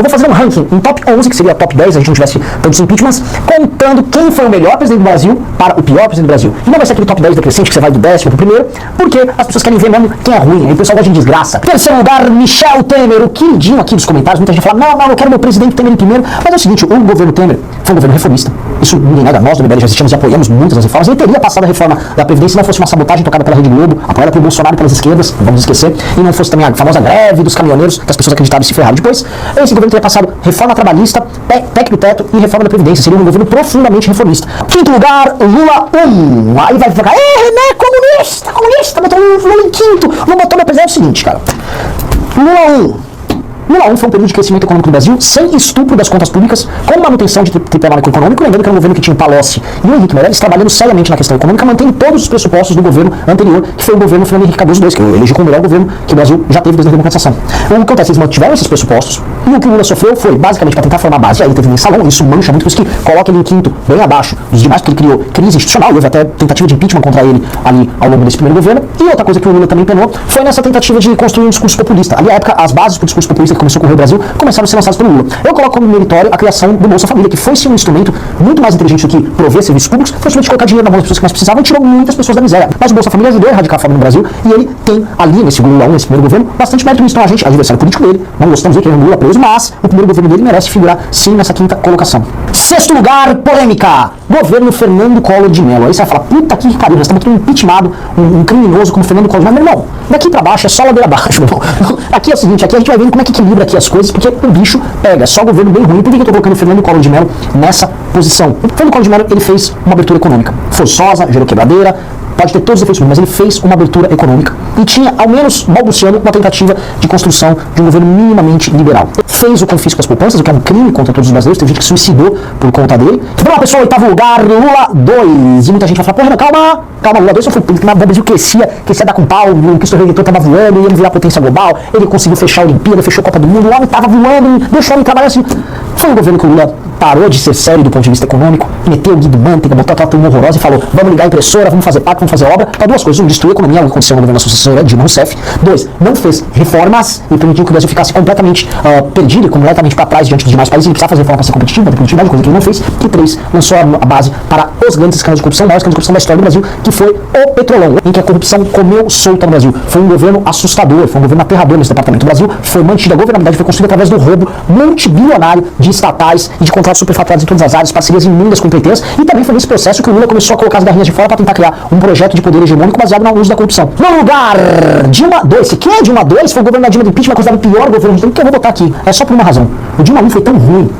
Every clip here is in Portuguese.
Eu vou fazer um ranking em top 11, que seria top 10, se a gente não tivesse tantos impeachments, contando quem foi o melhor presidente do Brasil para o pior presidente do Brasil. E não vai ser aquele top 10 decrescente que você vai do 10º pro primeiro, porque as pessoas querem ver mesmo quem é ruim, aí o pessoal gosta de desgraça. Terceiro lugar, Michel Temer, o queridinho aqui dos comentários. Muita gente fala, não, eu quero meu presidente Temer em primeiro. Mas é o seguinte, o governo Temer foi um governo reformista. Isso ninguém nega, nós do MBL já assistimos e apoiamos muitas das reformas. Ele teria passado a reforma da Previdência se não fosse uma sabotagem tocada pela Rede Globo, apoiada pelo Bolsonaro e pelas esquerdas, vamos esquecer, e não fosse também a famosa greve dos caminhoneiros, que as pessoas acreditavam e se ferraram depois. Esse governo teria passado reforma trabalhista, PEC do teto e reforma da Previdência. Seria um governo profundamente reformista. Quinto lugar, Lula 1. Aí vai ficar, René, comunista, botou um Lula em quinto. Não botou meu presidente. É o seguinte, cara. Lula 1. Lula 1 foi um período de crescimento econômico no Brasil, sem estupro das contas públicas, com manutenção de tripé macroeconômico. Lembrando que era um governo que tinha o Palocci e o Henrique Meirelles trabalhando seriamente na questão econômica, mantendo todos os pressupostos do governo anterior, que foi o governo Fernando Henrique Cardoso II, que eu elegi como o melhor governo que o Brasil já teve desde a democratização. O que acontece? Eles mantiveram esses pressupostos, e o que o Lula sofreu foi, basicamente, para tentar formar base. Aí ele teve um mensalão, isso mancha muito, por isso que coloca ele em quinto, bem abaixo dos demais, porque ele criou crise institucional, houve até tentativa de impeachment contra ele ali ao longo desse primeiro governo. E outra coisa que o Lula também penou foi nessa tentativa de construir um discurso populista. Ali, na época, as bases para o discurso populista que começou a correr o Brasil começaram a ser lançados pelo Lula. Eu coloco como meritório a criação do Bolsa Família, que foi sim um instrumento muito mais inteligente do que prover serviços públicos, foi simplesmente colocar dinheiro na mão das pessoas que mais precisavam e tirou muitas pessoas da miséria. Mas o Bolsa Família ajudou a erradicar a fome no Brasil e ele tem ali, nesse Lula 1, nesse primeiro governo, bastante mérito nisso. Então a gente, adversário político dele, não gostamos de que ele é um Lula preso, mas o primeiro governo dele merece figurar sim nessa quinta colocação. Sexto lugar, polêmica. Governo Fernando Collor de Mello. Aí você vai falar, puta que pariu, nós estamos aqui um impeachmentado, um criminoso como Fernando Collor de Mello. Meu irmão, daqui pra baixo é só ladeira abaixo, meu irmão. Aqui é o seguinte, aqui a gente vai vendo como é que equilibra aqui as coisas, porque o bicho pega, só governo bem ruim. Por que eu tô colocando o Fernando Collor de Mello nessa posição? O Fernando Collor de Mello, ele fez uma abertura econômica forçosa, gerou quebradeira, pode ter todos os defeitos, mas ele fez uma abertura econômica e tinha, ao menos, balbuciando uma tentativa de construção de um governo minimamente liberal. Fez o confisco às poupanças, o que é um crime contra todos os brasileiros. Tem gente que se suicidou por conta dele. Então, pessoal, oitavo lugar, Lula 2. E muita gente vai falar, porra, calma, Lula 2 só foi porque o Brasil crescia dar com pau, o Cristo Redentor tava voando, ia virar potência global, ele conseguiu fechar a Olimpíada, fechou a Copa do Mundo, o homem tava voando, deixou ele trabalhar assim. Foi um governo que o Lula parou de ser sério do ponto de vista econômico, meteu o Guido Mantega, botou aquela turma horrorosa e falou, vamos ligar a impressora, vamos fazer pacto, vamos fazer obra. Para duas coisas, destruiu a economia, o que aconteceu no governo da Associação Dilma Rousseff. 2, não fez reformas e permitiu que o Brasil ficasse completamente perdido e completamente para trás diante dos demais países. Ele precisava fazer reforma para ser competitivo, para ter competitividade, coisa que ele não fez. E 3, lançou a base para os grandes escândalos de corrupção, maiores escândalos de corrupção da história do Brasil, que foi o Petrolão, em que a corrupção comeu solta no Brasil. Foi um governo assustador, foi um governo aterrador nesse departamento. O Brasil foi mantido, a governabilidade foi construída através do roubo multibilionário de estatais e de contratos superfaturados em todas as áreas, parcerias imundas com empreiteiras, e também foi nesse processo que o Lula começou a colocar as garrinhas de fora para tentar criar um projeto de poder hegemônico baseado no uso da corrupção. No lugar, Dilma 2. Se quem é Dilma 2 foi o governo da Dilma do impeachment, considerado o pior governo de tempo, que eu vou botar aqui. É só por uma razão. O Dilma 1 foi tão ruim,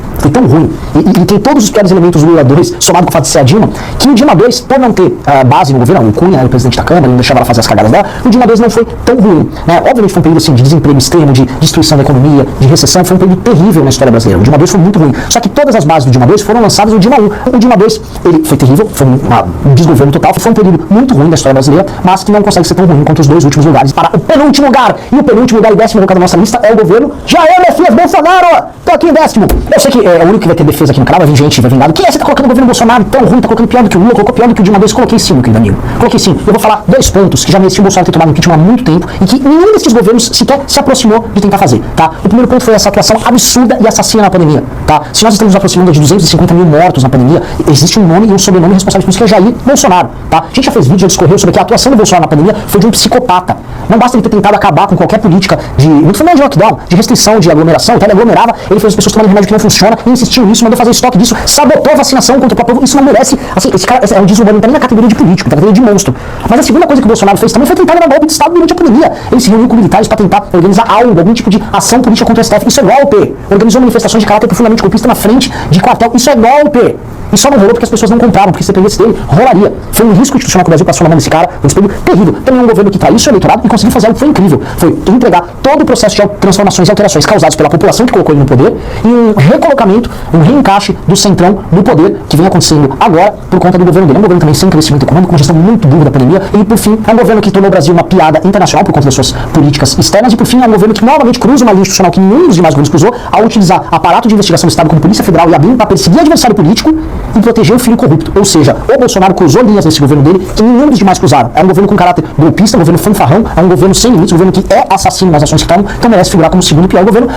e tem todos os piores elementos do Lula 2, somado com o fato de ser a Dilma, que o Dilma 2, por não ter base no governo, o Cunha era o presidente da Câmara, não deixava ela fazer as cagadas dela, o Dilma 2 não foi tão ruim, né? Obviamente foi um período assim, de desemprego extremo, de destruição da economia, de recessão, foi um período terrível na história brasileira. O Dilma 2 foi muito ruim, só que todas as bases do Dilma 2 foram lançadas no Dilma 1. O Dilma 2, ele foi terrível, foi um desgoverno total, foi um período muito ruim da história brasileira, mas que não consegue ser tão ruim quanto os dois últimos lugares para o penúltimo lugar. E o penúltimo lugar e 10º colocado na nossa lista é o governo Jair Messias Bolsonaro. Tô aqui em 10º. Eu sei que é o único que vai ter defesa aqui no canal, vai vir gente, vai vir nada. Quem é você tá colocando o governo Bolsonaro tão ruim, tá colocando pior do que o Lula, colocou pior do que o Dilma 2? Coloquei sim, meu querido amigo. Coloquei sim. Eu vou falar 2 pontos que já mereciam o Bolsonaro ter tomado impeachment há muito tempo e que nenhum desses governos sequer se aproximou de tentar fazer, tá? O primeiro ponto foi essa atuação absurda e assassina na pandemia, tá? Se nós estamos nos aproximando de 250 mil mortos na pandemia, existe um nome e um sobrenome responsável por isso, que é Jair Bolsonaro, tá? A gente já fez vídeo, já discorreu sobre que a atuação do Bolsonaro na pandemia foi de um psicopata. Não basta ele ter tentado acabar com qualquer política não foi nem de lockdown, de restrição, de aglomeração, então ele aglomerava, ele fez as pessoas tomarem remédio que não funciona, e insistiu nisso, mandou fazer estoque disso, sabotou a vacinação contra o próprio povo. Isso não merece, assim, esse cara é um desumano, não tá nem na categoria de político, tá na categoria de monstro. Mas a segunda coisa que o Bolsonaro fez também foi tentar levar golpe de Estado durante a pandemia. Ele se reuniu com militares para tentar organizar algo, algum tipo de ação política contra o STF. Isso é golpe. Organizou manifestações de caráter profundamente golpista na frente de quartel. Isso é golpe. E só não rolou porque as pessoas não compraram, porque se dependesse dele, rolaria. Foi um risco institucional que o Brasil passou na mão desse cara, um espelho terrível. Também um governo que traiu seu eleitorado e conseguiu fazer algo que foi incrível. Foi entregar todo o processo de transformações e alterações causadas pela população que colocou ele no poder e um recolocamento, um reencaixe do centrão no poder que vem acontecendo agora por conta do governo dele. É um governo também sem crescimento econômico, com gestão muito burra da pandemia. E, por fim, é um governo que tornou o Brasil uma piada internacional por conta das suas políticas externas. E, por fim, é um governo que novamente cruza uma linha institucional que nenhum dos demais governos cruzou ao utilizar aparato de investigação do Estado como Polícia Federal e a BIM para perseguir adversário político e proteger o filho corrupto. Ou seja, o Bolsonaro cruzou linhas nesse governo dele que nenhum dos demais cruzaram. É um governo com caráter golpista, um governo fanfarrão, é um governo sem limites, um governo que é assassino nas ações que tomam, então merece figurar como o segundo pior governo.